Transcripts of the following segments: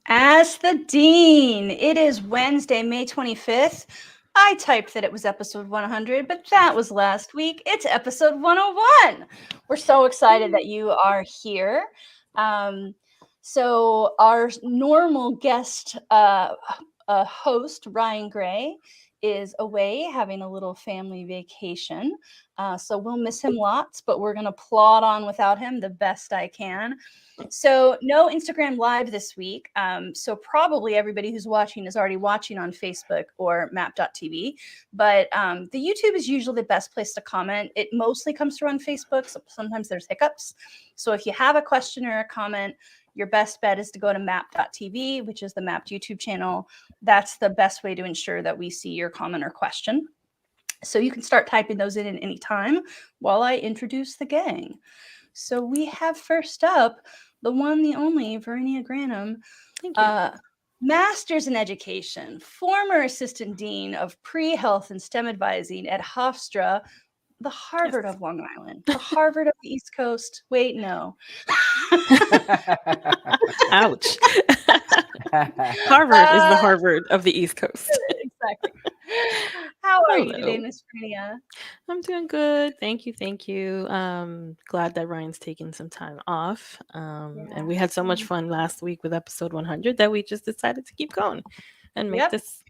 As the Dean, it is Wednesday, May 25th. I typed that it was episode 100, but that was last week. It's episode 101. We're so excited that you are here. So our normal guest host, Ryan Gray, is away having a little family vacation. So we'll miss him lots, but we're going to plod on without him the best I can. So no Instagram Live this week. So probably everybody who's watching is already watching on Facebook or map.tv. But the YouTube is usually the best place to comment. It mostly comes through on Facebook. So sometimes there's hiccups. So if you have a question or a comment, your best bet is to go to map.tv, which is the Mapped YouTube channel. That's the best way to ensure that we see your comment or question. So you can start typing those in at any time while I introduce the gang. So we have first up the one, the only, Varinia Grannum, Master's in Education, former Assistant Dean of Prehealth and STEM Advising at Hofstra, the Harvard of Long Island, the Harvard of the East Coast. Wait, no. Ouch. Harvard is the Harvard of the East Coast. Exactly. How are you today, Miss Varinia? I'm doing good. Thank you. Glad that Ryan's taking some time off. And we had so much fun last week with episode 100 that we just decided to keep going and make this,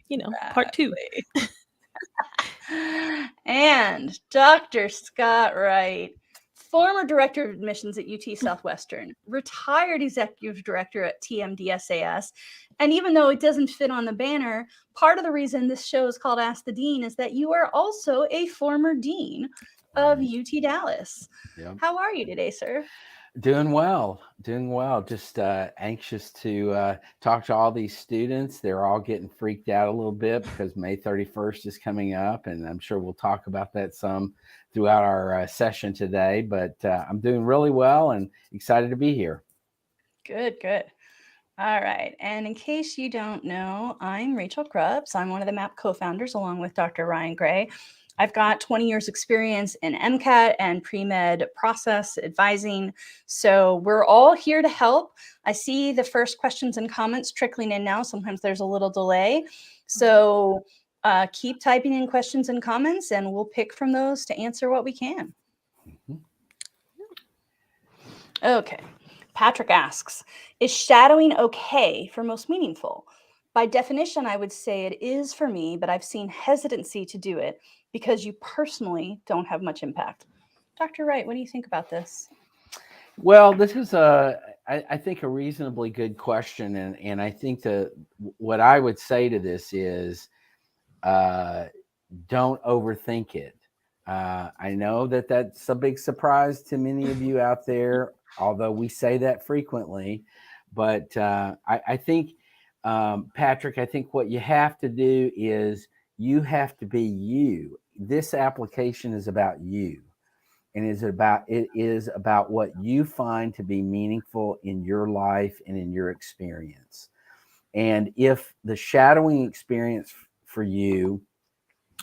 part 2. And Dr. Scott Wright, former director of admissions at UT Southwestern, retired executive director at TMDSAS. And even though it doesn't fit on the banner, part of the reason this show is called Ask the Dean is that you are also a former dean of UT Dallas. Yep. How are you today, sir? Doing well. Just anxious to talk to all these students. They're all getting freaked out a little bit because May 31st is coming up, and I'm sure we'll talk about that some throughout our session today. But I'm doing really well and excited to be here. Good. All right. And in case you don't know, I'm Rachel Grubbs. I'm one of the MAP co-founders along with Dr. Ryan Gray. I've got 20 years experience in MCAT and pre-med process advising. So we're all here to help. I see the first questions and comments trickling in now. Sometimes there's a little delay. So keep typing in questions and comments and we'll pick from those to answer what we can. Okay. Patrick asks, is shadowing okay for most meaningful? By definition, I would say it is for me, but I've seen hesitancy to do it because you personally don't have much impact. Dr. Wright, what do you think about this? Well, this is I think a reasonably good question. And I think what I would say to this is don't overthink it. I know that that's a big surprise to many of you out there, although we say that frequently. But I think, Patrick, I think what you have to do is you have to be you. This application is about you. And it is about what you find to be meaningful in your life and in your experience. And if the shadowing experience for you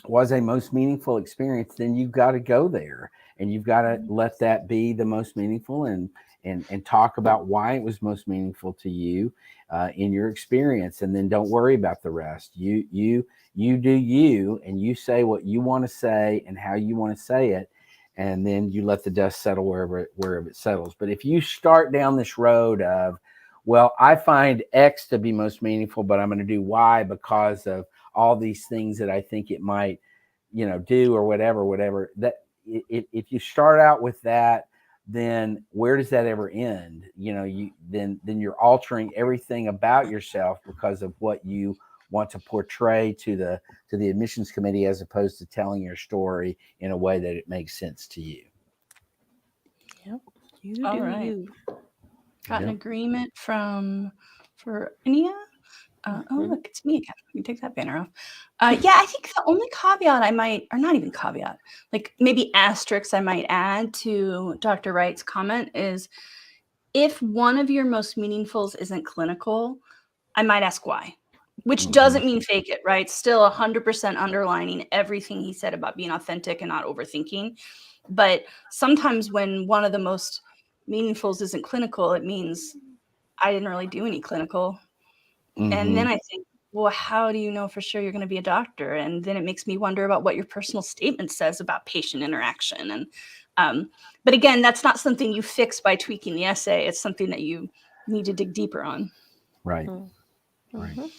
was a most meaningful experience, then you've got to go there and you've got to let that be the most meaningful and talk about why it was most meaningful to you in your experience. And then don't worry about the rest. You do you, and you say what you want to say and how you want to say it. And then you let the dust settle wherever it settles. But if you start down this road of, well, I find X to be most meaningful, but I'm going to do Y because of all these things that I think it might, do or whatever, that if you start out with that, then where does that ever end? Then you're altering everything about yourself because of what you want to portray to the admissions committee, as opposed to telling your story in a way that it makes sense to you. Yep. You all do right. you. Got an agreement for Ania. Oh, look, it's me again. You take that banner off. Yeah, I think the only caveat I might, or not even caveat, like maybe asterisk I might add to Dr. Wright's comment is, if one of your most meaningfuls isn't clinical, I might ask why, which doesn't mean fake it, right? Still 100% underlining everything he said about being authentic and not overthinking. But sometimes when one of the most meaningfuls isn't clinical, it means I didn't really do any clinical. And then I think, well, how do you know for sure you're going to be a doctor? And then it makes me wonder about what your personal statement says about patient interaction. And but again, that's not something you fix by tweaking the essay. It's something that you need to dig deeper on. Right. Mm-hmm. Right.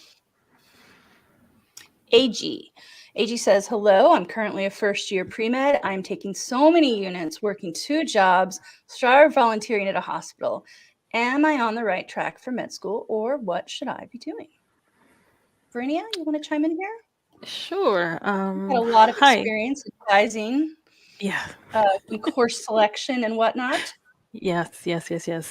AG says, hello, I'm currently a first-year pre-med. I'm taking so many units, working 2 jobs, started volunteering at a hospital. Am I on the right track for med school, or what should I be doing? Varinia, you want to chime in here? Sure. You've had a lot of Hi. experience advising Yeah. in course selection and whatnot. Yes.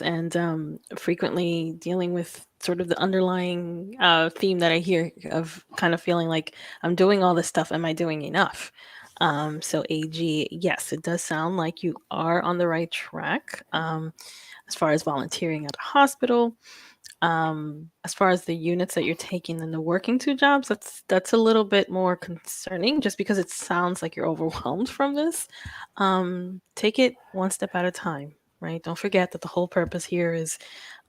And frequently dealing with sort of the underlying theme that I hear of kind of feeling like I'm doing all this stuff. Am I doing enough? So AG, yes, it does sound like you are on the right track as far as volunteering at a hospital. As far as the units that you're taking and the working 2 jobs, that's a little bit more concerning just because it sounds like you're overwhelmed from this. Take it one step at a time, right? Don't forget that the whole purpose here is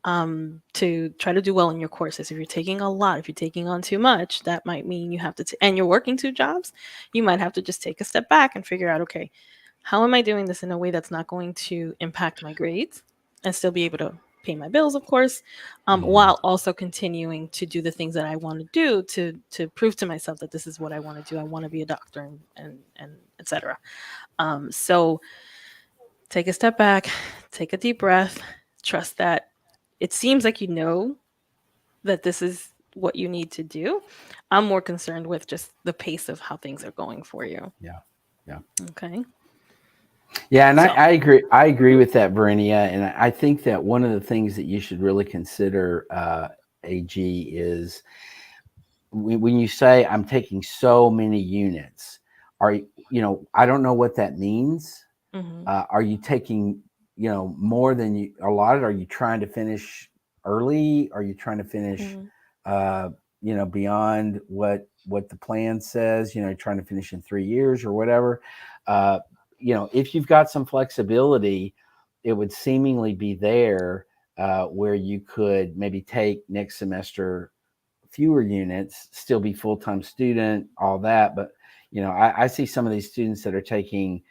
to try to do well in your courses. If you're taking a lot, if you're taking on too much, that might mean you have to, and you're working 2 jobs, you might have to just take a step back and figure out, okay, how am I doing this in a way that's not going to impact my grades and still be able to pay my bills, of course, while also continuing to do the things that I want to do to prove to myself that this is what I want to do. I want to be a doctor and etc. So take a step back, take a deep breath, trust that it seems like you know that this is what you need to do. I'm more concerned with just the pace of how things are going for you. Yeah. Okay. Yeah, and I agree. I agree with that, Varinia. And I think that one of the things that you should really consider, AG, is when you say I'm taking so many units. I don't know what that means. Are you taking more than you allotted? Are you trying to finish early? Are you trying to finish beyond what the plan says? Trying to finish in 3 years or whatever. If you've got some flexibility, it would seemingly be there where you could maybe take next semester fewer units, still be full-time student, all that. But, I see some of these students that are taking,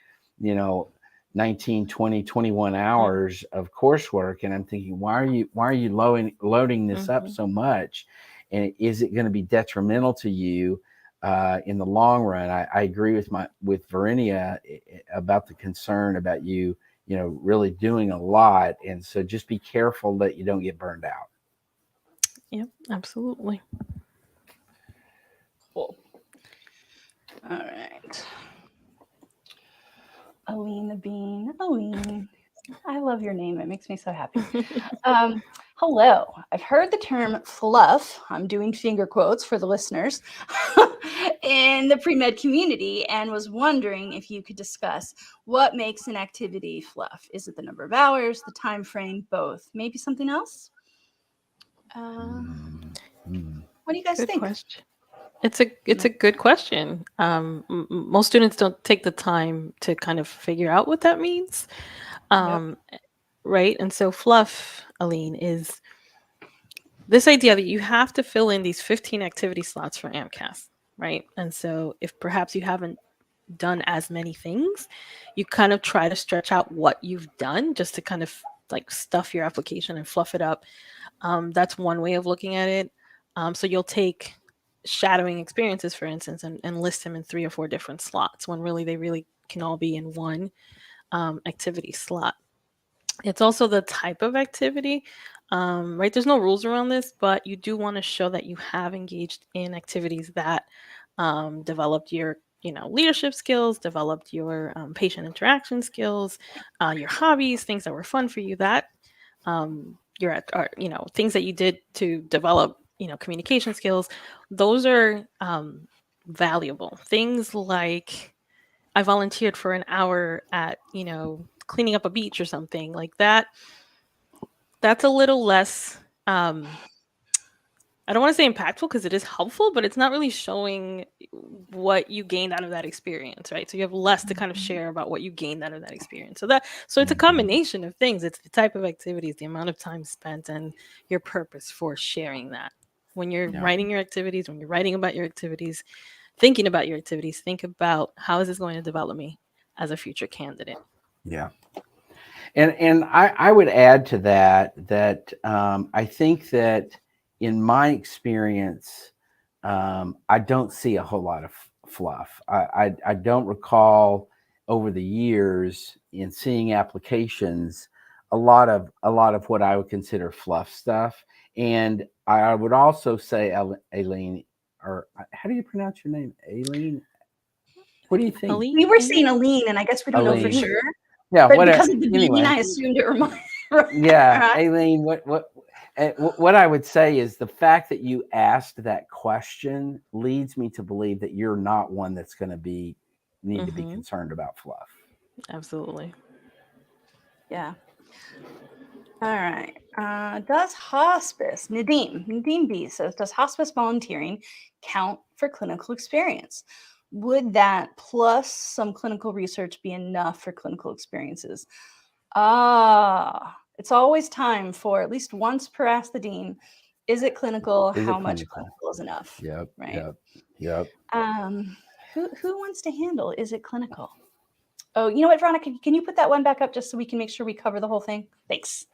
19, 20, 21 hours of coursework. And I'm thinking, why are you loading this up so much? And is it going to be detrimental to you in the long run? I agree with Varinia about the concern about you really doing a lot. And so just be careful that you don't get burned out. Yep, absolutely. Cool. All right. Aline the Bean. Aline. I love your name. It makes me so happy. Hello. I've heard the term fluff, I'm doing finger quotes for the listeners, in the pre-med community, and was wondering if you could discuss what makes an activity fluff. Is it the number of hours, the time frame, both? Maybe something else? What do you guys Good think? question. It's a good question. Most students don't take the time to kind of figure out what that means. Right? And so fluff, Aline, is this idea that you have to fill in these 15 activity slots for AMCAS, right? And so if perhaps you haven't done as many things, you kind of try to stretch out what you've done just to kind of like stuff your application and fluff it up. That's one way of looking at it. So you'll take shadowing experiences, for instance, and list them in 3 or 4 different slots when really they really can all be in one activity slot. It's also the type of activity, right? There's no rules around this, but you do want to show that you have engaged in activities that developed your leadership skills, developed your patient interaction skills, your hobbies, things that were fun for you, that you're at, or, things that you did to develop, communication skills. Those are valuable. Things like I volunteered for an hour at, cleaning up a beach or something like that. That's a little less, I don't want to say impactful because it is helpful, but it's not really showing what you gained out of that experience, right? So you have less to kind of share about what you gained out of that experience. So it's a combination of things. It's the type of activities, the amount of time spent, and your purpose for sharing that. When you're writing your activities, when you're writing about your activities, thinking about your activities, think about how is this going to develop me as a future candidate. Yeah. And I would add to that I think that in my experience, I don't see a whole lot of fluff. I don't recall over the years in seeing applications a lot of what I would consider fluff stuff. And I would also say, Aileen, or how do you pronounce your name? Aileen? What do you think? Aline, We were saying Aline, and I guess we don't know for Aline. sure. Yeah, But whatever. because of the Anyway. bean, I assumed it reminded. Yeah, Aileen, what I would say is the fact that you asked that question leads me to believe that you're not one that's going to need to be concerned about fluff. Absolutely. Yeah. All right. Does hospice, Nadeem B says, does hospice volunteering count for clinical experience? Would that plus some clinical research be enough for clinical experiences? It's always time for at least once per Ask the Dean. Is it clinical? How much clinical is enough? Yep. Right. Yep. Who wants to handle? Is it clinical? Oh, you know what, Veronica? Can you put that one back up just so we can make sure we cover the whole thing? Thanks.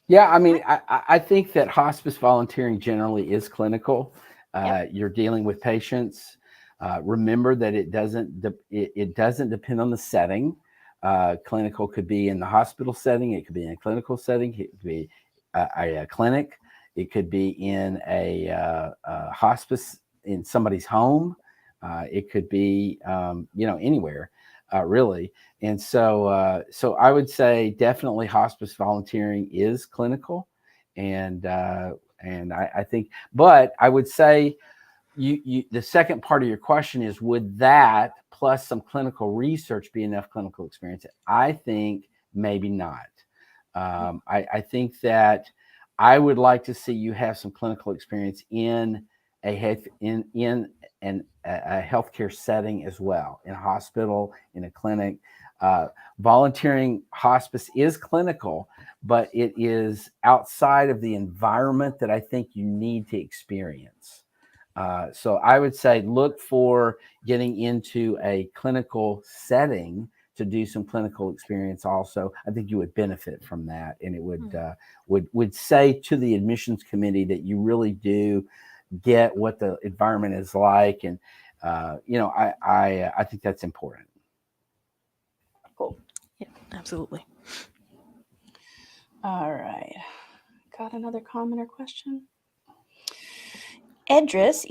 Yeah, I mean, I think that hospice volunteering generally is clinical. You're dealing with patients. Remember that it doesn't depend on the setting. Clinical could be in the hospital setting. It could be in a clinical setting. It could be a clinic. It could be in a hospice in somebody's home. It could be, anywhere, really. And so I would say definitely hospice volunteering is clinical, and I think, but I would say the second part of your question is, would that plus some clinical research be enough clinical experience? I think maybe not. I think that I would like to see you have some clinical experience in a healthcare setting as well, in a hospital, in a clinic. Volunteering hospice is clinical, but it is outside of the environment that I think you need to experience. So I would say look for getting into a clinical setting to do some clinical experience also. I think you would benefit from that, and it would say to the admissions committee that you really do get what the environment is like, and I think that's important. Cool. Yeah, absolutely. All right. Got another comment or question? Idris,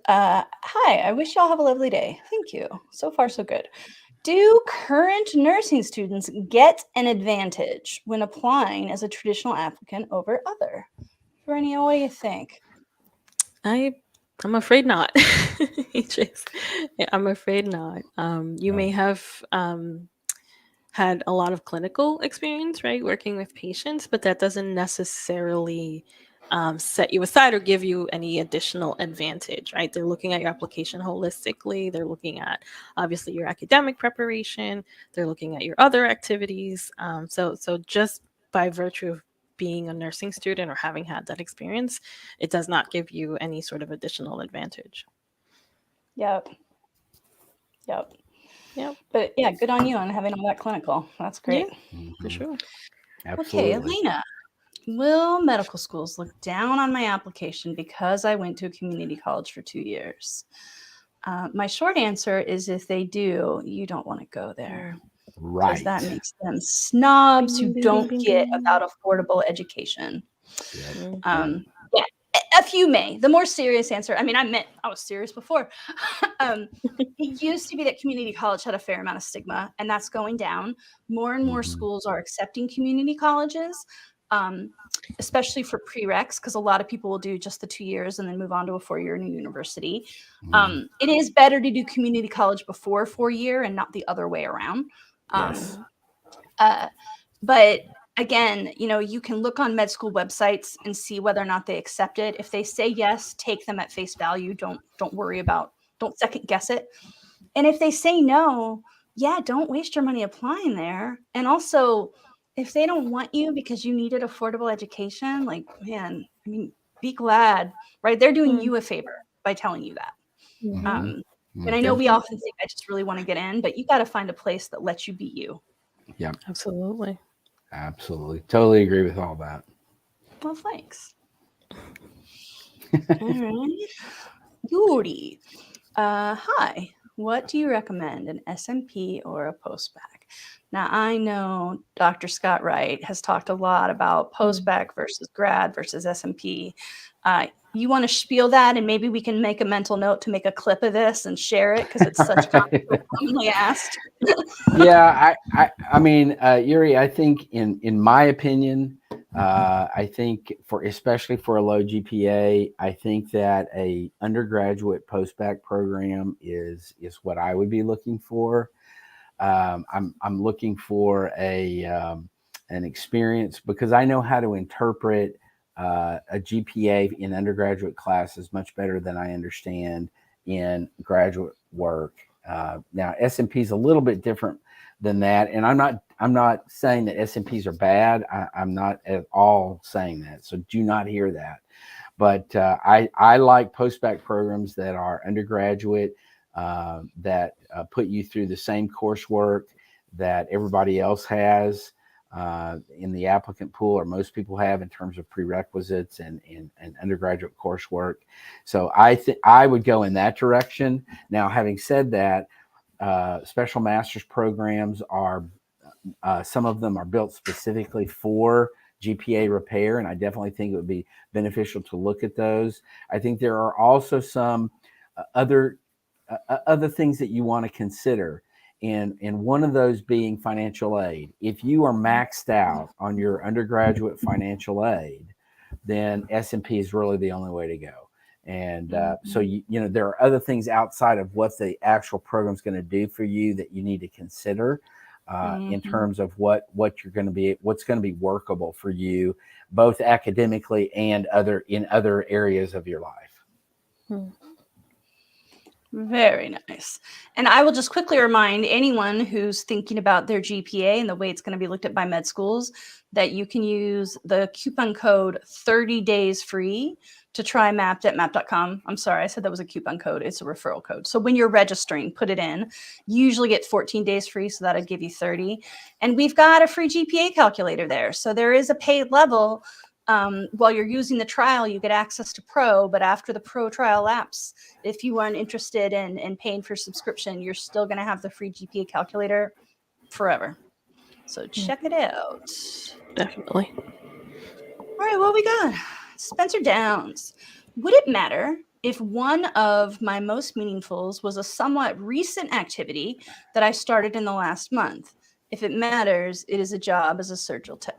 hi, I wish y'all have a lovely day. Thank you. So far, so good. Do current nursing students get an advantage when applying as a traditional applicant over other? Varinia, what do you think? I'm afraid not. I'm afraid not. You may have had a lot of clinical experience, right, working with patients, but that doesn't necessarily set you aside or give you any additional advantage, right? They're looking at your application holistically. They're looking at, obviously, your academic preparation. They're looking at your other activities. So just by virtue of being a nursing student or having had that experience, it does not give you any sort of additional advantage. Yep. But yeah, good on you on having all that clinical. That's great. Yeah, for sure. Absolutely. Okay, Elena. Will medical schools look down on my application because I went to a community college for 2 years? My short answer is, if they do, you don't want to go there. Right. Because that makes them snobs who don't get about affordable education. Yep. Yeah, a few may. The more serious answer, I was serious before. It used to be that community college had a fair amount of stigma, and that's going down. More and more schools are accepting community colleges, especially for prereqs, because a lot of people will do just the 2 years and then move on to a 4-year new university. It is better to do community college before 4-year and not the other way around. Yes. But again, you can look on med school websites and see whether or not they accept it. If they say yes, take them at face value. Don't second guess it. And if they say no, don't waste your money applying there. And also, if they don't want you because you needed affordable education, like, man, I mean, be glad, right? They're doing you a favor by telling you that. And I know we often think, I just really want to get in, but you got to find a place that lets you be you. Yeah, Absolutely. Totally agree with all that. Well, thanks. All right. Yuri. Hi. What do you recommend, an SMP or a Postbac? Now, I know Dr. Scott Wright has talked a lot about Postbac versus grad versus SMP. You want to spiel that, and maybe we can make a mental note to make a clip of this and share it because it's such commonly asked. Yeah, I mean, Yuri, I think in my opinion, I think especially for a low GPA, I think that a undergraduate postbac program is what I would be looking for. I'm looking for an experience because I know how to interpret a GPA in undergraduate classes much better than I understand in graduate work. Now S&P is a little bit different than that, and I'm not saying that S&Ps are bad. I'm not at all saying that. So do not hear that. But I like postbac programs that are undergraduate, that put you through the same coursework that everybody else has in the applicant pool, or most people have in terms of prerequisites and undergraduate coursework. So I think I would go in that direction. Now, having said that, special master's programs are, some of them are built specifically for GPA repair, and I definitely think it would be beneficial to look at those. I think there are also some other things that you want to consider, and one of those being financial aid. If you are maxed out on your undergraduate financial aid, then S&P is really the only way to go. And so you know, there are other things outside of what the actual program is going to do for you that you need to consider in terms of what's going to be workable for you, both academically and in other areas of your life. Very nice. And I will just quickly remind anyone who's thinking about their GPA and the way it's going to be looked at by med schools that you can use the coupon code 30 days free to try mapped at map.com. I'm sorry, I said that was a coupon code. It's a referral code. So when you're registering, put it in. You usually get 14 days free, so that'll give you 30. And we've got a free GPA calculator there. So there is a paid level. While you're using the trial, you get access to Pro, but after the Pro trial lapse, if you aren't interested in paying for subscription, you're still going to have the free GPA calculator forever. So check it out. Definitely. All right, what we got? Spencer Downs. Would it matter if one of my most meaningfuls was a somewhat recent activity that I started in the last month? If it matters, it is a job as a surgical tech.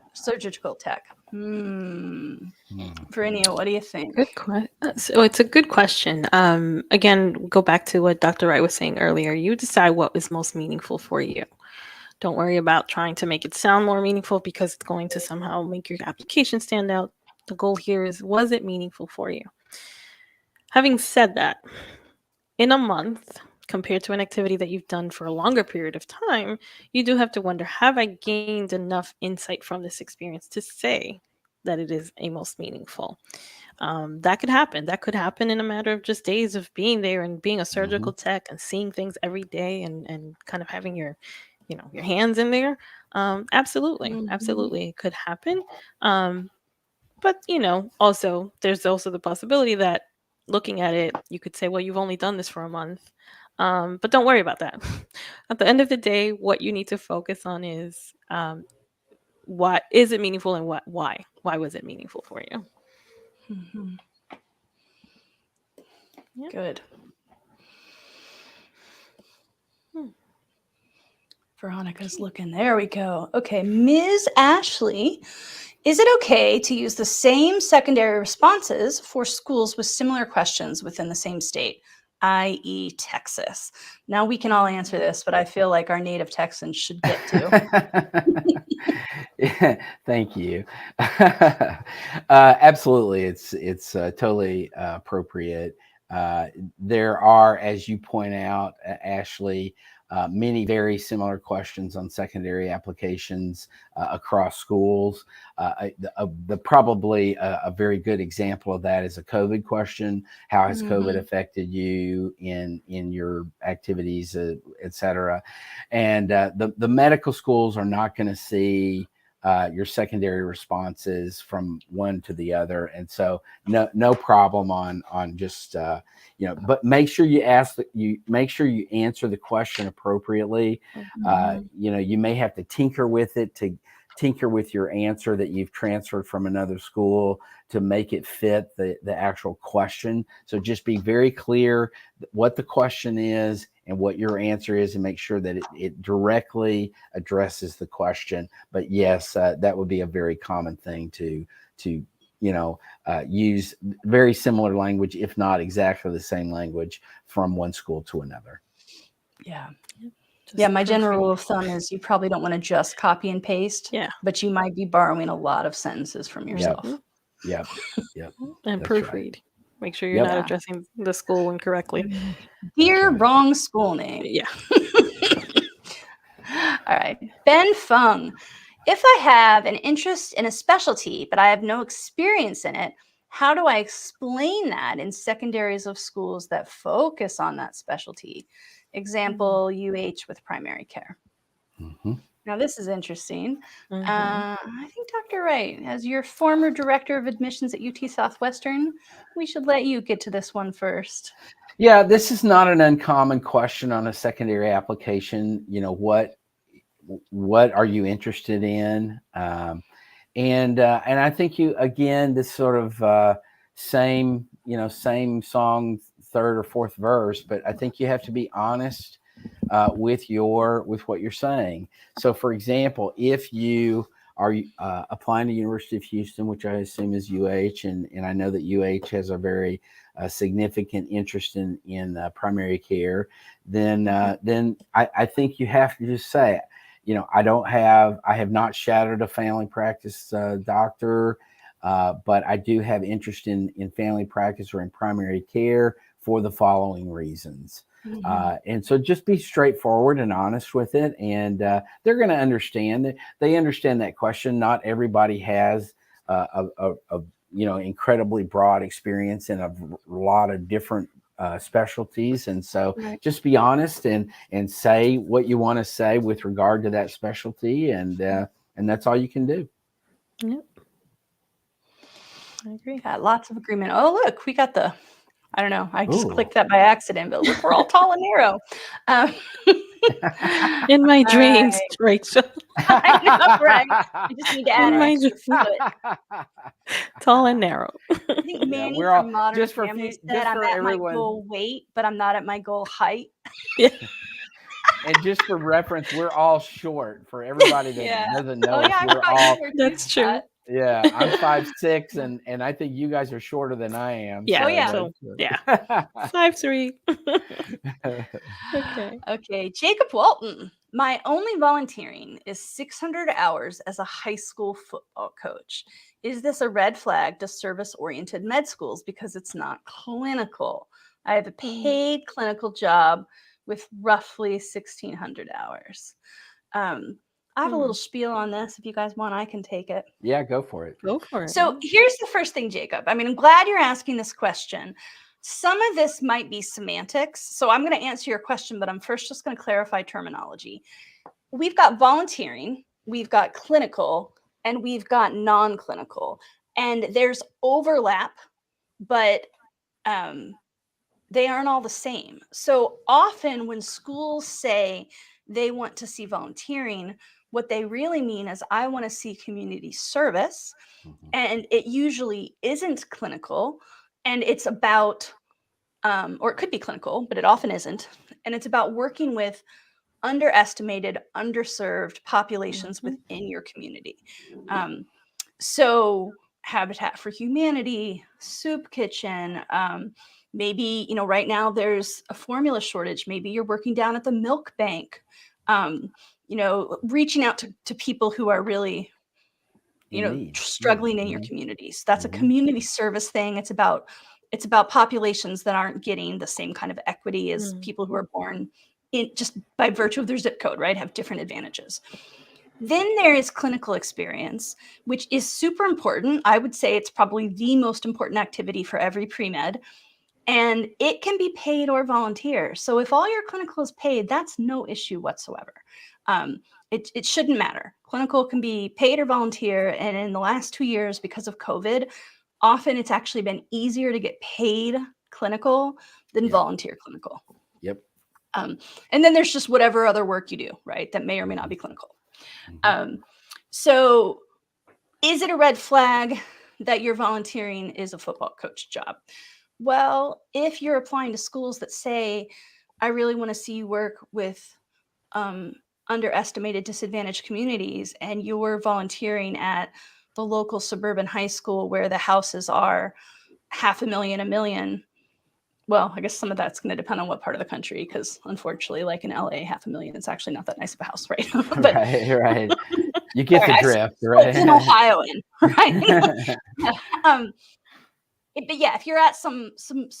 Varinia, what do you think? Good question. So it's a good question. Again, go back to what Dr. Wright was saying earlier. You decide what is most meaningful for you. Don't worry about trying to make it sound more meaningful because it's going to somehow make your application stand out. The goal here is, was it meaningful for you? Having said that, in a month, compared to an activity that you've done for a longer period of time, you do have to wonder, have I gained enough insight from this experience to say that it is a most meaningful? That could happen. That could happen in a matter of just days of being there and being a surgical tech and seeing things every day and kind of having your hands in there. Absolutely. It could happen. But also there's also the possibility that looking at it, you could say, well, you've only done this for a month. But don't worry about that. At the end of the day, what you need to focus on is, why is it meaningful, and why was it meaningful for you? Yeah. Good. Veronica's looking. There we go. Okay, Ms. Ashley, is it okay to use the same secondary responses for schools with similar questions within the same state, i.e. Texas? Now we can all answer this, but I feel like our native Texans should get to. Yeah, thank you. Absolutely, it's totally appropriate. There are, as you point out, Ashley, many very similar questions on secondary applications across schools. Probably a very good example of that is a COVID question. How has COVID affected you in your activities, et cetera? And the medical schools are not going to see your secondary responses from one to the other, and so no problem on just but make sure you answer the question appropriately. You may have to tinker with your answer that you've transferred from another school to make it fit the actual question. So just be very clear what the question is and what your answer is, and make sure that it directly addresses the question. But yes, that would be a very common thing to use very similar language, if not exactly the same language, from one school to another. Yeah, my general rule of thumb is you probably don't want to just copy and paste, but you might be borrowing a lot of sentences from yourself. Yep. And That's proofread. right. Make sure you're not addressing the school incorrectly. Dear wrong school name. Yeah. All right. Ben Fung. If I have an interest in a specialty, but I have no experience in it, how do I explain that in secondaries of schools that focus on that specialty? Example, UH with primary care. Now, this is interesting. I think Dr. Wright, as your former director of admissions at UT Southwestern, we should let you get to this one first. Yeah, this is not an uncommon question on a secondary application. What are you interested in? And I think this sort of same song, third or fourth verse, but I think you have to be honest with what you're saying. So, for example, if you are applying to University of Houston, which I assume is UH, and I know that UH has a very significant interest in primary care, then I think you have to just say, I have not shadowed a family practice doctor, but I do have interest in family practice or in primary care for the following reasons. And so just be straightforward and honest with it. And they're going to understand that. They understand that question. Not everybody has a incredibly broad experience in a lot of different specialties. And so just be honest and say what you want to say with regard to that specialty. And that's all you can do. Yep. I agree. Got lots of agreement. Oh, look, we got I don't know. I just clicked that by accident, but look, we're all tall and narrow. In my dreams, Rachel. I know, right? I just need to add an extra foot. Tall and narrow. I think Manny from Modern Family said I'm at my goal weight, but I'm not at my goal height. Yeah. And just for reference, we're all short. For everybody that doesn't know us, we're all. That's true. Yeah, I'm 5'6", and I think you guys are shorter than I am. Yeah. So, yeah. 5'3". Okay. Jacob Walton. My only volunteering is 600 hours as a high school football coach. Is this a red flag to service-oriented med schools because it's not clinical? I have a paid clinical job with roughly 1,600 hours. I have a little spiel on this. If you guys want, I can take it. Yeah, go for it. Go for it. So here's the first thing, Jacob. I mean, I'm glad you're asking this question. Some of this might be semantics. So I'm going to answer your question, but I'm first just going to clarify terminology. We've got volunteering, we've got clinical, and we've got non-clinical. And there's overlap, but they aren't all the same. So often when schools say they want to see volunteering, what they really mean is I want to see community service, and it usually isn't clinical, and it's about, or it could be clinical, but it often isn't, and it's about working with underestimated, underserved populations within your community. So Habitat for Humanity, Soup Kitchen, maybe, right now there's a formula shortage. Maybe you're working down at the milk bank. Reaching out to people who are really, struggling in your communities. That's a community service thing. It's about populations that aren't getting the same kind of equity as people who are born just by virtue of their zip code, right, have different advantages. Then there is clinical experience, which is super important. I would say it's probably the most important activity for every pre-med, and it can be paid or volunteer. So if all your clinical is paid, that's no issue whatsoever. It shouldn't matter. Clinical can be paid or volunteer, and in the last 2 years, because of COVID, often it's actually been easier to get paid clinical than volunteer clinical. Yep. And then there's just whatever other work you do, right, that may or may not be clinical. So is it a red flag that your volunteering is a football coach job? Well, if you're applying to schools that say, I really want to see you work with underestimated disadvantaged communities, and you're volunteering at the local suburban high school where the houses are $500,000, $1 million. Well, I guess some of that's going to depend on what part of the country, because unfortunately, like in LA, $500,000 is actually not that nice of a house, right? But, right. You get the drift, right? In Ohio, right? But yeah, if you're at some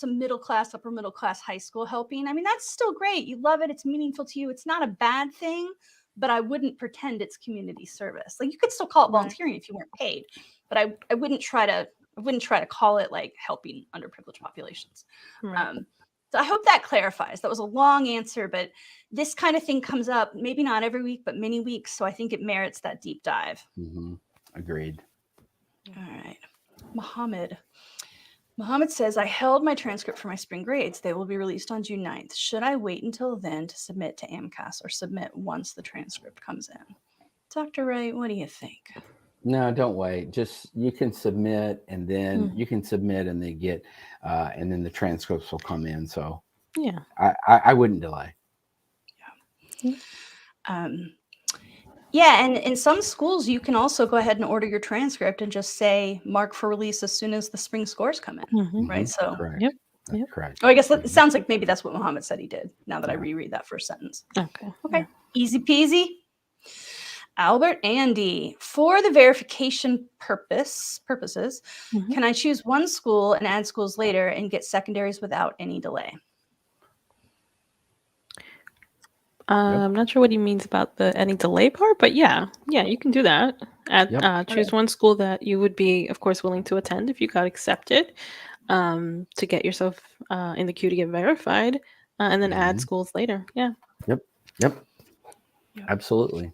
middle class, upper middle class high school helping, I mean, that's still great. You love it. It's meaningful to you. It's not a bad thing, but I wouldn't pretend it's community service. Like, you could still call it volunteering if you weren't paid, but I wouldn't try to call it like helping underprivileged populations. So I hope that clarifies. That was a long answer, but this kind of thing comes up, maybe not every week, but many weeks. So I think it merits that deep dive. Agreed. All right. Mohammed says, I held my transcript for my spring grades. They will be released on June 9th. Should I wait until then to submit to AMCAS, or submit once the transcript comes in? Dr. Wright, what do you think? No, don't wait. Just, you can submit, and then and they get, and then the transcripts will come in. So yeah, I wouldn't delay. Yeah, and in some schools, you can also go ahead and order your transcript and just say mark for release as soon as the spring scores come in, right? So, correct. Correct. Oh, I guess it sounds like maybe that's what Mohammed said he did. Now that I reread that first sentence. Okay. Easy peasy. Albert Andy, for the verification purposes, can I choose one school and add schools later and get secondaries without any delay? I'm not sure what he means about the any delay part, but yeah, you can do that. Choose one school that you would be, of course, willing to attend if you got accepted, to get yourself in the queue to get verified, and then add schools later. Yeah. Yep. Absolutely.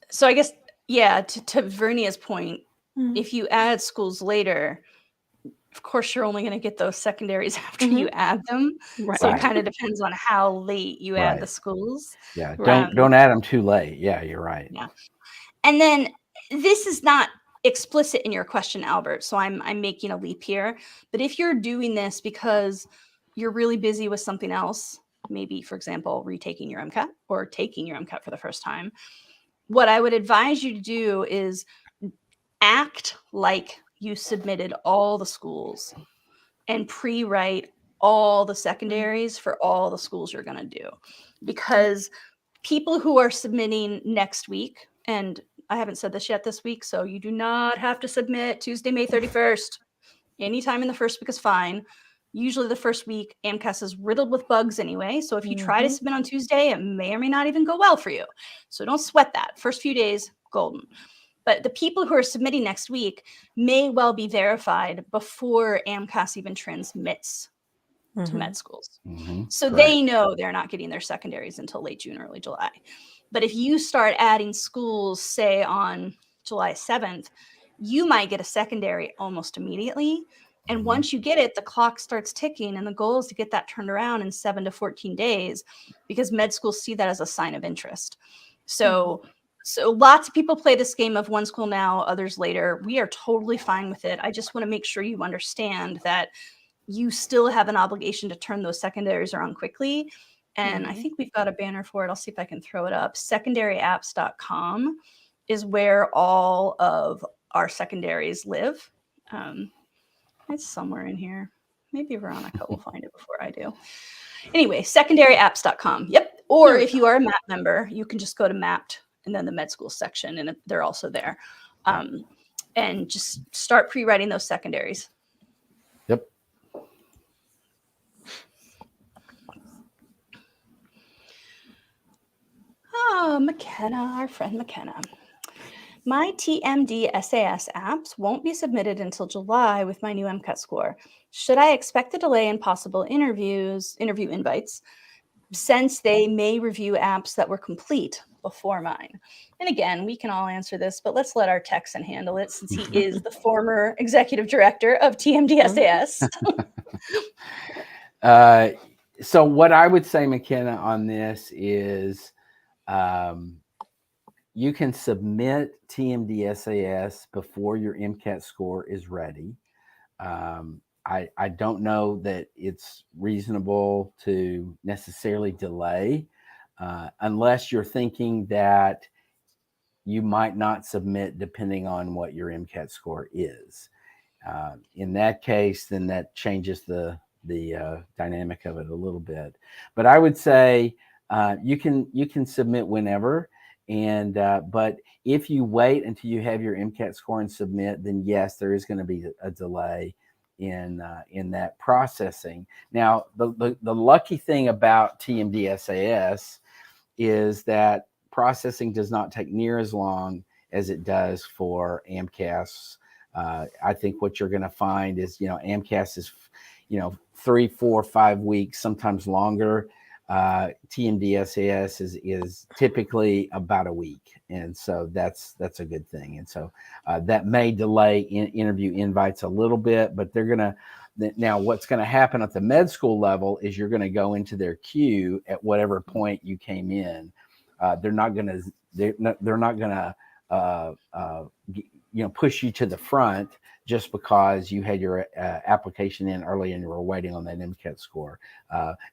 So I guess, to Vernia's point, if you add schools later, of course, you're only going to get those secondaries after you add them. Right. So it kind of depends on how late you add the schools. Yeah. Don't add them too late. Yeah, you're right. Yeah. And then this is not explicit in your question, Albert, so I'm making a leap here. But if you're doing this because you're really busy with something else, maybe, for example, retaking your MCAT or taking your MCAT for the first time, what I would advise you to do is act like you submitted all the schools and pre-write all the secondaries for all the schools you're going to do. Because people who are submitting next week, and I haven't said this yet this week, so you do not have to submit Tuesday, May 31st. Anytime in the first week is fine. Usually the first week, AMCAS is riddled with bugs anyway. So if you try to submit on Tuesday, it may or may not even go well for you. So don't sweat that. First few days, golden. But the people who are submitting next week may well be verified before AMCAS even transmits to med schools. So they know they're not getting their secondaries until late June, early July. But if you start adding schools, say on July 7th, you might get a secondary almost immediately. And once you get it, the clock starts ticking, and the goal is to get that turned around in 7 to 14 days, because med schools see that as a sign of interest. So lots of people play this game of one school now, others later. We are totally fine with it. I just want to make sure you understand that you still have an obligation to turn those secondaries around quickly. And I think we've got a banner for it. I'll see if I can throw it up. secondaryapps.com is where all of our secondaries live. It's somewhere in here. Maybe Veronica will find it before I do. Anyway, secondaryapps.com. Yep. Or if you are a MAP member, you can just go to MAPT and then the med school section, and they're also there. And just start pre-writing those secondaries. Yep. McKenna, our friend McKenna. My TMDSAS apps won't be submitted until July with my new MCAT score. Should I expect a delay in possible interview invites, since they may review apps that were complete before mine? And again, we can all answer this, but let's let our Texan handle it, since he is the former executive director of TMDSAS. So what I would say, McKenna, on this is you can submit TMDSAS before your MCAT score is ready. I don't know that it's reasonable to necessarily delay unless you're thinking that you might not submit depending on what your MCAT score is. In that case, then that changes the dynamic of it a little bit. But I would say you can submit whenever, and but if you wait until you have your MCAT score and submit, then yes, there is going to be a delay in that processing. Now, the lucky thing about TMDSAS is that processing does not take near as long as it does for AMCAS. I think what you're going to find is, AMCAS is, 3, 4, 5 weeks, sometimes longer. TMDSAS is typically about a week. And so that's a good thing. And so that may delay interview invites a little bit, but now what's going to happen at the med school level is you're going to go into their queue at whatever point you came in. They're not going to push you to the front just because you had your application in early and you were waiting on that MCAT score.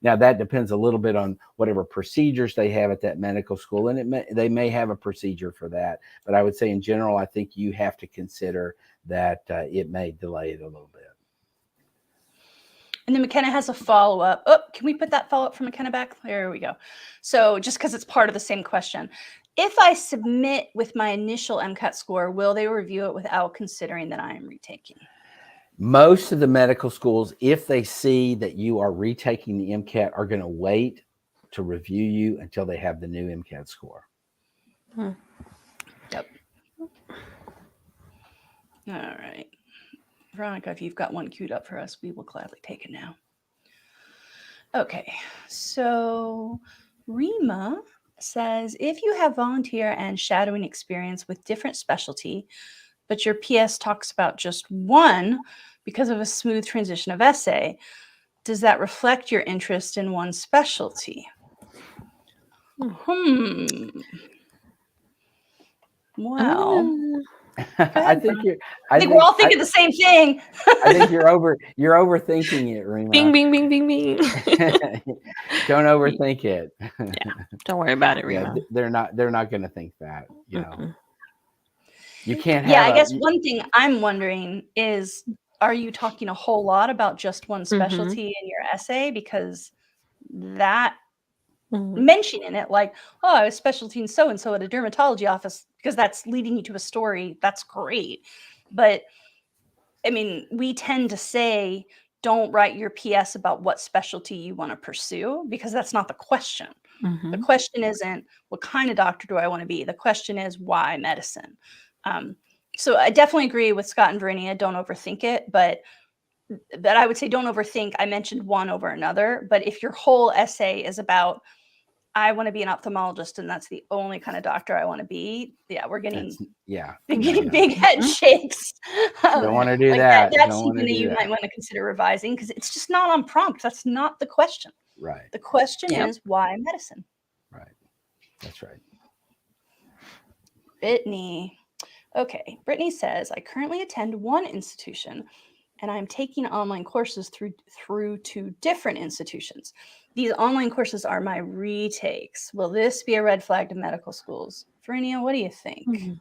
Now that depends a little bit on whatever procedures they have at that medical school, and they may have a procedure for that. But I would say in general, I think you have to consider that it may delay it a little bit. And then McKenna has a follow-up. Oh, can we put that follow-up from McKenna back? There we go. So just because it's part of the same question. If I submit with my initial MCAT score, will they review it without considering that I am retaking? Most of the medical schools, if they see that you are retaking the MCAT, are going to wait to review you until they have the new MCAT score. Yep. All right. Veronica, if you've got one queued up for us, we will gladly take it now. Okay, so Rima says, if you have volunteer and shadowing experience with different specialty, but your PS talks about just one because of a smooth transition of essay, does that reflect your interest in one specialty? Well, I think we're all thinking the same thing. I think you're overthinking it, Rima. Bing, bing, bing, bing, bing. Don't overthink it. Yeah, don't worry about it, Rima. They're not going to think that. You can't have. Yeah, I guess one thing I'm wondering is, are you talking a whole lot about just one specialty in your essay? Because that mentioning it like, oh, I was specialty in so-and-so at a dermatology office, because that's leading you to a story, that's great. But I mean, we tend to say, don't write your PS about what specialty you want to pursue, because that's not the question. The question isn't, what kind of doctor do I want to be? The question is, why medicine? So I definitely agree with Scott and Varinia, don't overthink it, but I would say don't overthink. I mentioned one over another, but if your whole essay is about, I want to be an ophthalmologist and that's the only kind of doctor I want to be, we're getting big head shakes. Don't want to do that. That's something that you might want to consider revising, because it's just not on prompt. That's not the question. Right. The question is, why medicine? Right. That's right. Brittany. Okay. Brittany says, I currently attend one institution and I'm taking online courses through 2 different institutions. These online courses are my retakes. Will this be a red flag to medical schools? Varinia, what do you think?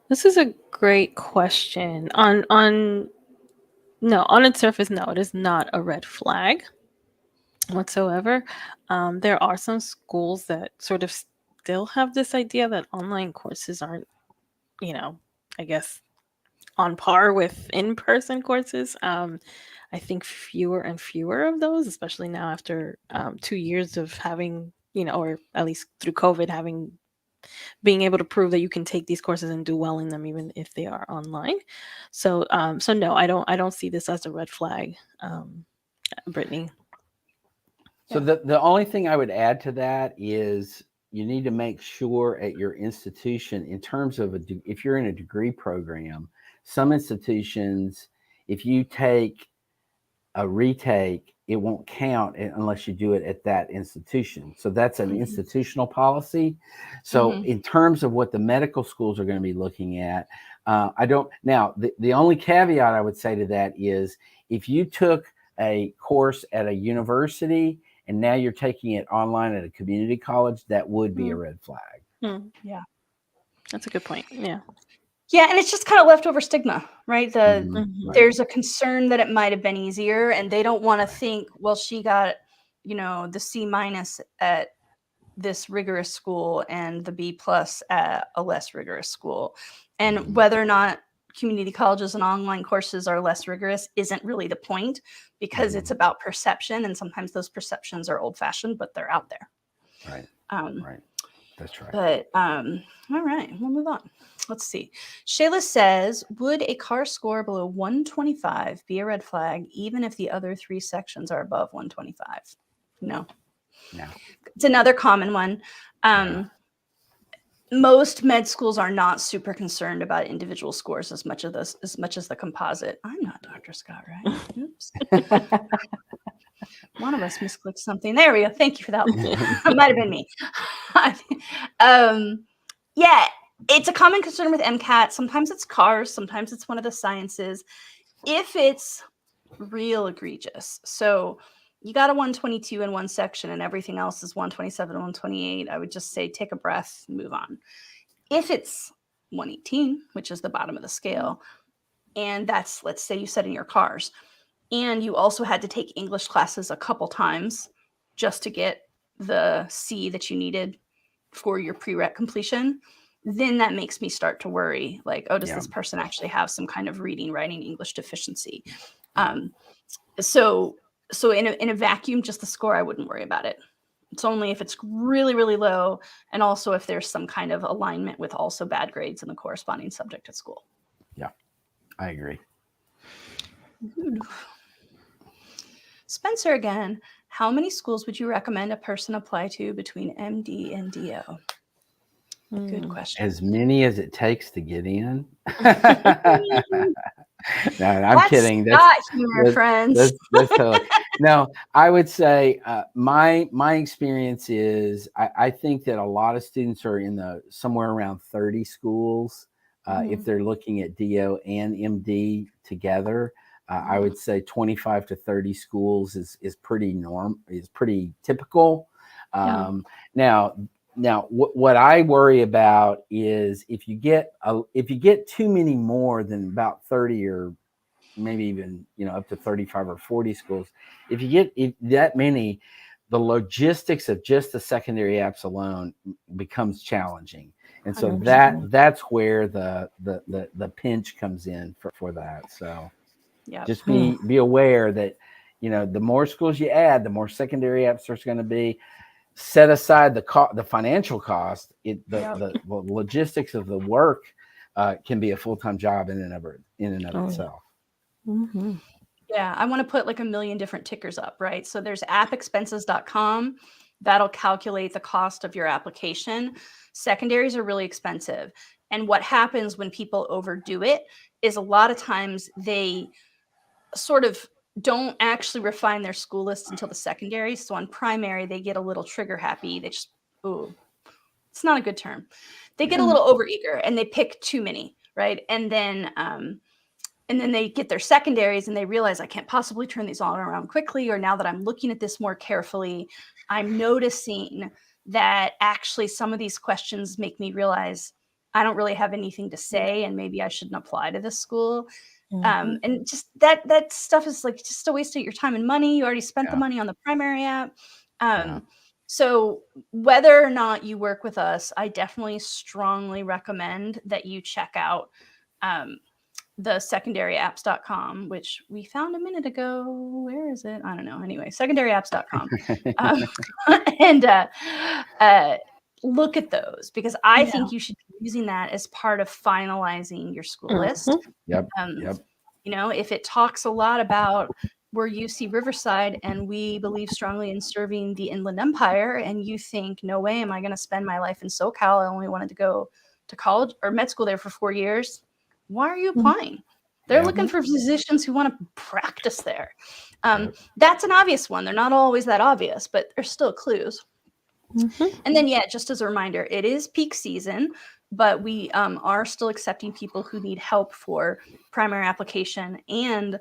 This is a great question. On its surface, no, it is not a red flag whatsoever. There are some schools that sort of still have this idea that online courses aren't, I guess, on par with in-person courses. I think fewer and fewer of those, especially now after 2 years of having or at least through COVID, being able to prove that you can take these courses and do well in them, even if they are online. So, no, I don't see this as a red flag, Brittany. So the only thing I would add to that is you need to make sure at your institution, in terms of if you're in a degree program, some institutions, if you take a retake, it won't count unless you do it at that institution. So that's an institutional policy. So in terms of what the medical schools are going to be looking at, the only caveat I would say to that is if you took a course at a university and now you're taking it online at a community college, that would be a red flag. Yeah. That's a good point. Yeah. Yeah, and it's just kind of leftover stigma, right? There's a concern that it might have been easier, and they don't want to think, well, she got, the C- at this rigorous school and the B+ at a less rigorous school. And whether or not community colleges and online courses are less rigorous isn't really the point, because it's about perception, and sometimes those perceptions are old-fashioned, but they're out there. Right. Right. That's right. But all right, we'll move on. Let's see. Shayla says, would a CAR score below 125 be a red flag, even if the other 3 sections are above 125? No. It's another common one. Most med schools are not super concerned about individual scores as much as the composite. I'm not Dr. Scott, right? Oops. One of us misclicked something. There we go. Thank you for that. It might have been me. Yeah, it's a common concern with MCAT. Sometimes it's CARS. Sometimes it's one of the sciences. If it's real egregious, so you got a 122 in one section and everything else is 127 and 128, I would just say take a breath, move on. If it's 118, which is the bottom of the scale, and that's, let's say you said in your CARS, and you also had to take English classes a couple times just to get the C that you needed for your Prerec completion, then that makes me start to worry, like, oh, does this person actually have some kind of reading, writing, English deficiency? So in a vacuum, just the score, I wouldn't worry about it. It's only if it's really, really low, and also if there's some kind of alignment with also bad grades in the corresponding subject at school. Yeah, I agree. Spencer again, how many schools would you recommend a person apply to between MD and DO? Good question. As many as it takes to get in. No, I'm kidding. That's humor, friends. That's totally. No, I would say my experience is I think that a lot of students are in somewhere around 30 schools if they're looking at DO and MD together. I would say 25 to 30 schools is pretty typical. Now, what I worry about is if you get too many more than about 30 or maybe even up to 35 or 40 schools, if you get that many, the logistics of just the secondary apps alone becomes challenging, and so that's where the pinch comes in for that. So just be aware that the more schools you add, the more secondary apps there's going to be. Set aside the financial cost. The logistics of the work can be a full-time job in and of itself. Yeah, I want to put like a million different tickers up, right? So there's appexpenses.com. That'll calculate the cost of your application. Secondaries are really expensive. And what happens when people overdo it is a lot of times they sort of don't actually refine their school list until the secondary. So on primary, they get a little trigger happy. They just, it's not a good term. They get a little overeager and they pick too many, right? And then they get their secondaries and they realize I can't possibly turn these all around quickly. Or now that I'm looking at this more carefully, I'm noticing that actually some of these questions make me realize I don't really have anything to say and maybe I shouldn't apply to this school. And just that stuff is like just a waste of your time and money. You already spent the money on the primary app. So whether or not you work with us, I definitely strongly recommend that you check out the secondaryapps.com, which we found a minute ago. Where is it? I don't know. Anyway, secondaryapps.com. And look at those, because I think you should be using that as part of finalizing your school list. Yep. You know, if it talks a lot about we're UC Riverside and we believe strongly in serving the Inland Empire, and you think, no way am I going to spend my life in SoCal. I only wanted to go to college or med school there for 4 years. Why are you applying? They're looking for physicians who want to practice there. That's an obvious one. They're not always that obvious, but there's still clues. And then, just as a reminder, it is peak season, but we are still accepting people who need help for primary application. And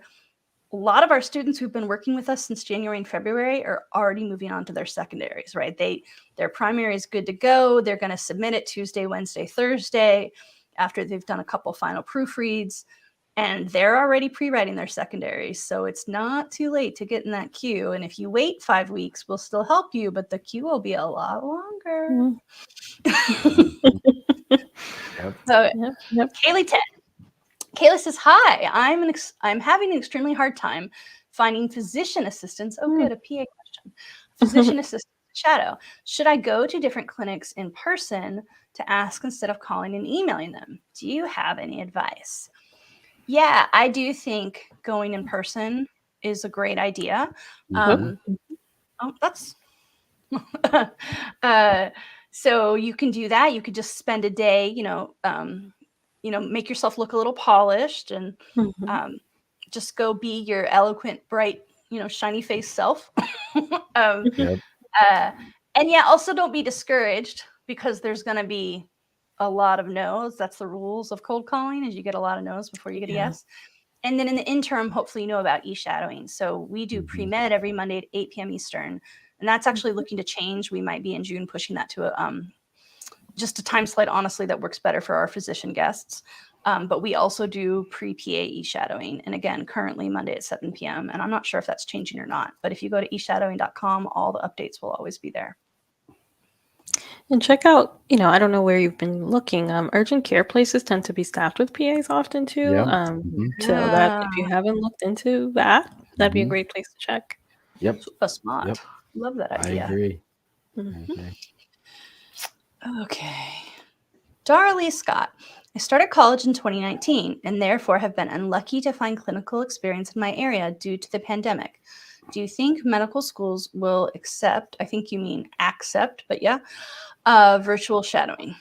a lot of our students who've been working with us since January and February are already moving on to their secondaries, right? Their primary is good to go. They're going to submit it Tuesday, Wednesday, Thursday after they've done a couple final proofreads, and they're already pre-writing their secondaries. So it's not too late to get in that queue. And if you wait 5 weeks, we'll still help you, but the queue will be a lot longer. Kaylee 10. Kayla says, hi, I'm having an extremely hard time finding physician assistants. Oh, good, a PA question. Physician assistant shadow. Should I go to different clinics in person to ask instead of calling and emailing them? Do you have any advice? Yeah, I do think going in person is a great idea. That's so you can do that. You could just spend a day, make yourself look a little polished and just go be your eloquent, bright, shiny face self. And also don't be discouraged, because there's going to be a lot of no's. That's the rules of cold calling, is you get a lot of no's before you get a yes. And then in the interim, hopefully you know about e-shadowing. So we do pre-med every Monday at 8 p.m. Eastern. And that's actually looking to change. We might be in June pushing that to just a time slot, honestly, that works better for our physician guests. But we also do pre-PA e-shadowing. And again, currently Monday at 7 p.m. And I'm not sure if that's changing or not. But if you go to e-shadowing.com, all the updates will always be there. And check out, I don't know where you've been looking. Urgent care places tend to be staffed with PAs often too. So that if you haven't looked into that, that'd be a great place to check. Super smart. Love that idea. I agree. Okay. Darlie Scott. I started college in 2019 and therefore have been unlucky to find clinical experience in my area due to the pandemic. Do you think medical schools will accept, I think you mean accept, but virtual shadowing?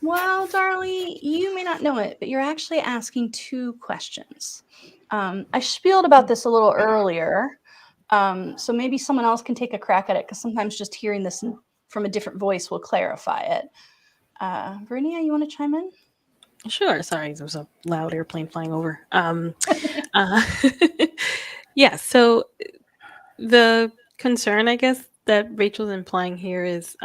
Well, Darlie, you may not know it, but you're actually asking 2 questions. I spieled about this a little earlier, so maybe someone else can take a crack at it, because sometimes just hearing this from a different voice will clarify it. Varinia, you want to chime in? Sure. Sorry, there was a loud airplane flying over. So the concern, I guess, that Rachel's implying here is,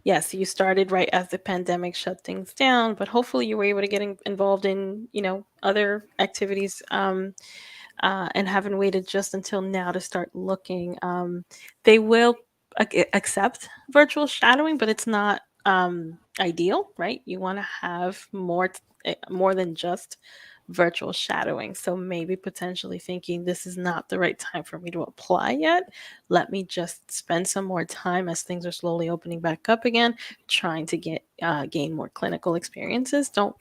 yes, you started right as the pandemic shut things down, but hopefully you were able to get involved in, other activities, and haven't waited just until now to start looking. They will accept virtual shadowing, but it's not ideal, right? You want to have more than just virtual shadowing. So maybe potentially thinking this is not the right time for me to apply yet. Let me just spend some more time as things are slowly opening back up again, trying to gain more clinical experiences. Don't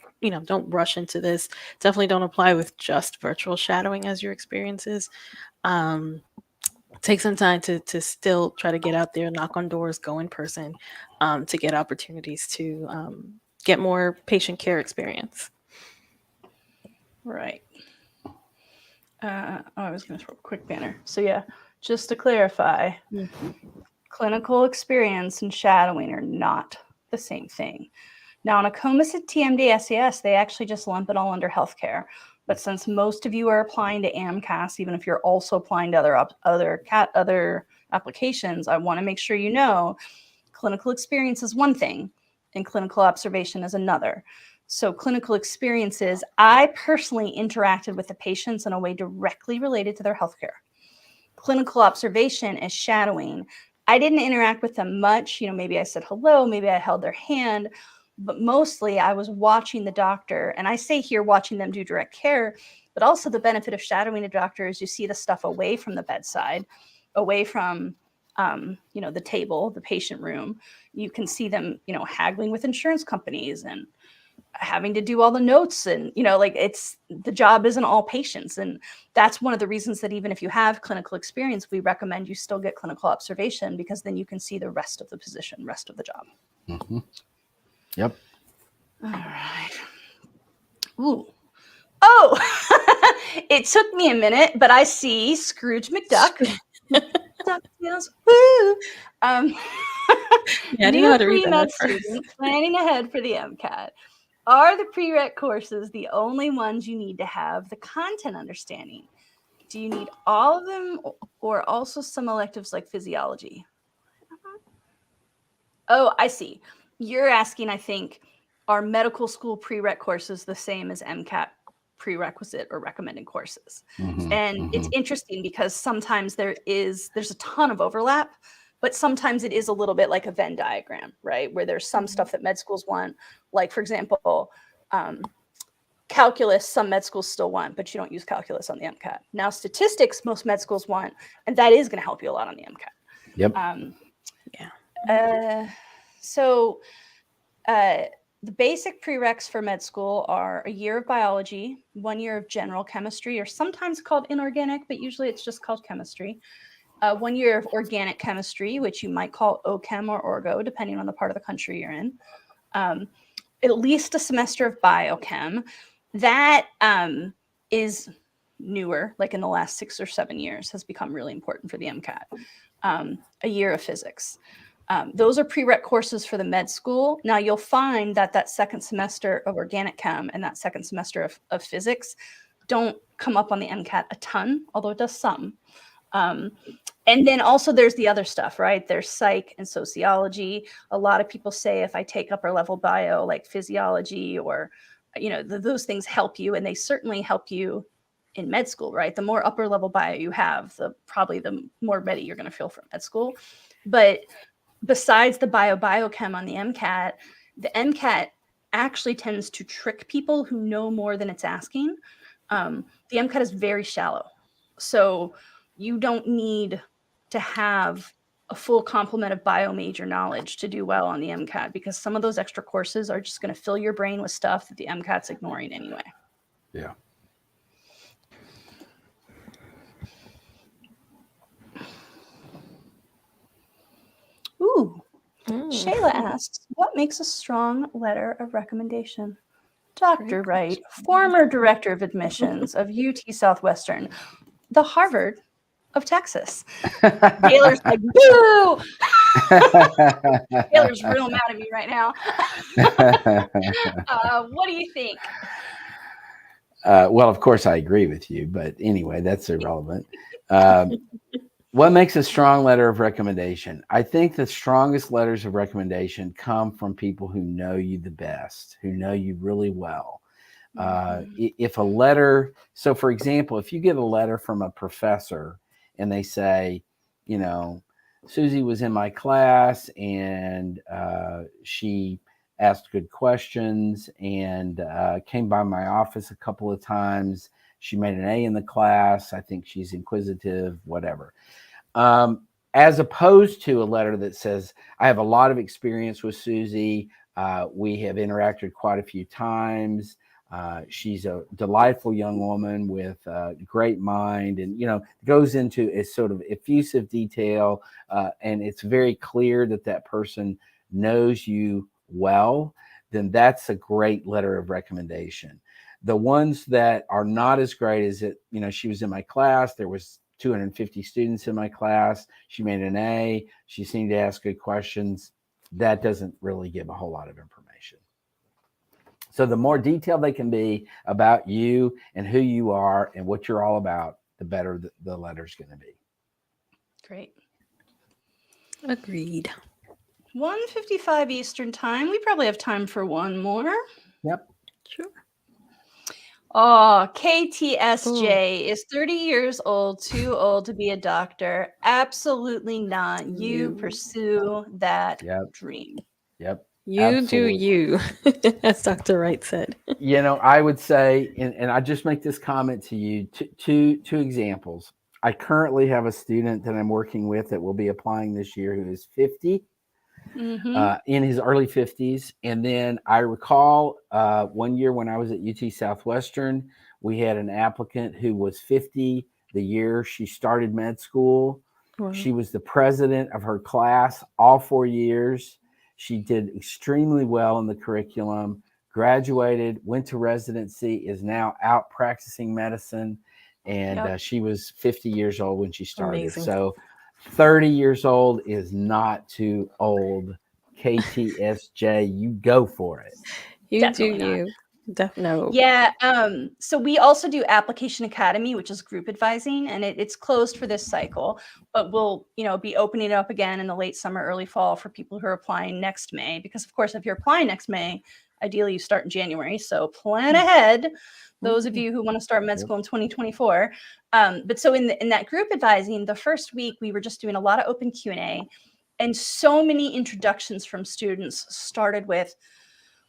rush into this. Definitely don't apply with just virtual shadowing as your experiences. Take some time to still try to get out there, knock on doors, go in person, to get opportunities to get more patient care experience. Right. I was going to throw a quick banner. So just to clarify, clinical experience and shadowing are not the same thing. Now, on AACOMAS at TMDSAS, they actually just lump it all under healthcare. But since most of you are applying to AMCAS, even if you're also applying to other applications, I want to make sure you know clinical experience is one thing and clinical observation is another. So clinical experiences, I personally interacted with the patients in a way directly related to their healthcare. Clinical observation is shadowing. I didn't interact with them much. Maybe I said hello, maybe I held their hand, but mostly I was watching the doctor. And I say here watching them do direct care, but also the benefit of shadowing a doctor is you see the stuff away from the bedside, away from the table, the patient room. You can see them, haggling with insurance companies and having to do all the notes, and it's the job isn't all patients. And that's one of the reasons that even if you have clinical experience, we recommend you still get clinical observation, because then you can see the rest of the position, rest of the job. Mm-hmm. Yep. All right. Ooh. Oh, it took me a minute, but I see Scrooge McDuck. Woo. Yeah, I didn't know New how to read that pre-med at first. student planning ahead for the MCAT. Are the Prerec courses the only ones you need to have the content understanding? Do you need all of them, or also some electives like physiology? Oh, I see. You're asking, I think, are medical school Prerec courses the same as MCAT prerequisite or recommended courses? Mm-hmm. And Mm-hmm. it's interesting because sometimes there's a ton of overlap, but sometimes it is a little bit like a Venn diagram, right? Where there's some stuff that med schools want, like, for example, calculus, some med schools still want, but you don't use calculus on the MCAT. Now, statistics, most med schools want, and that is going to help you a lot on the MCAT. Yep. So the basic prereqs for med school are a year of biology, 1 year of general chemistry, or sometimes called inorganic, but usually it's just called chemistry. 1 year of organic chemistry, which you might call OChem or Orgo, depending on the part of the country you're in. At least a semester of biochem. That is newer, like in the last 6 or 7 years, has become really important for the MCAT. A year of physics. Those are prereq courses for the med school. Now, you'll find that second semester of organic chem and that second semester of physics don't come up on the MCAT a ton, although it does some. And then also there's the other stuff, right? There's psych and sociology. A lot of people say if I take upper level bio, like physiology or, those things help you, and they certainly help you in med school, right? The more upper level bio you have, probably the more ready you're going to feel for med school. But besides the biochem on the MCAT actually tends to trick people who know more than it's asking. The MCAT is very shallow. So you don't need to have a full complement of bio major knowledge to do well on the MCAT, because some of those extra courses are just going to fill your brain with stuff that the MCAT's ignoring anyway. Yeah. Ooh. Shayla asks, what makes a strong letter of recommendation? Dr. Wright, former director of admissions of UT Southwestern, the Harvard of Texas. Taylor's like, boo! Taylor's real mad at me right now. What do you think? Well, of course, I agree with you, but anyway, that's irrelevant. What makes a strong letter of recommendation? I think the strongest letters of recommendation come from people who know you the best, who know you really well. If a letter, so for example, if you get a letter from a professor and they say, Susie was in my class and she asked good questions and came by my office a couple of times. She made an A in the class. I think she's inquisitive, whatever. As opposed to a letter that says, I have a lot of experience with Susie. We have interacted quite a few times. She's a delightful young woman with a great mind, and, goes into a sort of effusive detail. And it's very clear that person knows you well. Then that's a great letter of recommendation. The ones that are not as great as she was in my class. There was 250 students in my class. She made an A. She seemed to ask good questions. That doesn't really give a whole lot of information. So the more detailed they can be about you and who you are and what you're all about, the better the letter's going to be. Great. Agreed. 1:55 Eastern time. We probably have time for one more. Yep. Sure. Oh, KTSJ is 30 years old, too old to be a doctor. Absolutely not. You pursue that dream. Yep. You absolutely. Do you, as Dr. Wright said. I would say, and I just make this comment to you, two examples. I currently have a student that I'm working with that will be applying this year who is 50, in his early 50s. And then I recall one year when I was at UT Southwestern, we had an applicant who was 50 the year she started med school. Wow. She was the president of her class all 4 years. She did extremely well in the curriculum, graduated, went to residency, is now out practicing medicine. And she was 50 years old when she started. Amazing. So 30 years old is not too old. KTSJ, you go for it. You Definitely do not. you. Definitely. Yeah. So we also do Application Academy, which is group advising, and it's closed for this cycle, but we'll, be opening it up again in the late summer, early fall for people who are applying next May. Because of course, if you're applying next May, ideally you start in January. So plan ahead, those of you who want to start med school in 2024. But so in that group advising, the first week we were just doing a lot of open Q&A, and so many introductions from students started with,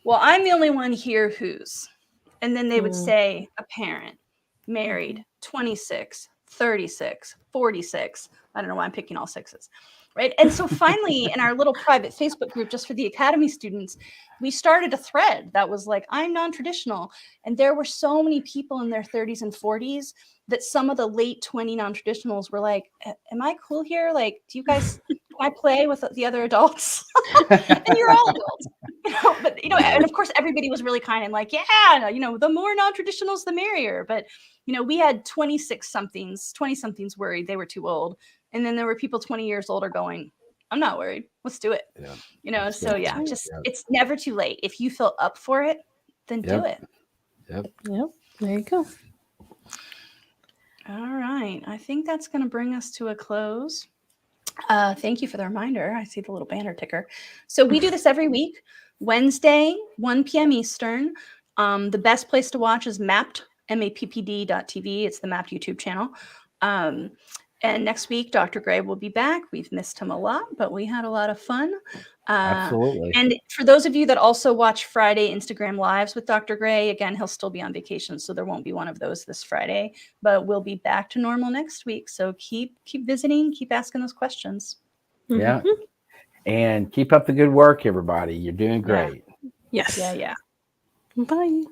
well, I'm the only one here who's, and then they would say a parent, married, 26, 36, 46. I don't know why I'm picking all sixes, right? And so finally, in our little private Facebook group, just for the Academy students, we started a thread that was like, I'm non-traditional. And there were so many people in their 30s and 40s that some of the late 20 non-traditionals were like, am I cool here? Like, do you guys, can I play with the other adults? And you're all adults. But and of course everybody was really kind and like, yeah, the more non-traditionals the merrier. But we had 20 somethings worried they were too old, and then there were people 20 years older going, I'm not worried, let's do it. So yeah, just it's never too late. If you feel up for it, then do it. Yep, there you go. All right, I think that's going to bring us to a close. Thank you for the reminder. I see the little banner ticker. So we do this every week, Wednesday, 1 p.m. Eastern. The best place to watch is mapped, mappd.tv. It's the Mapped YouTube channel. And next week, Dr. Gray will be back. We've missed him a lot, but we had a lot of fun. Absolutely. And for those of you that also watch Friday Instagram Lives with Dr. Gray, again, he'll still be on vacation, so there won't be one of those this Friday, but we'll be back to normal next week. So keep visiting, keep asking those questions. Yeah. And keep up the good work, everybody. You're doing great. Yes. Yeah. Bye.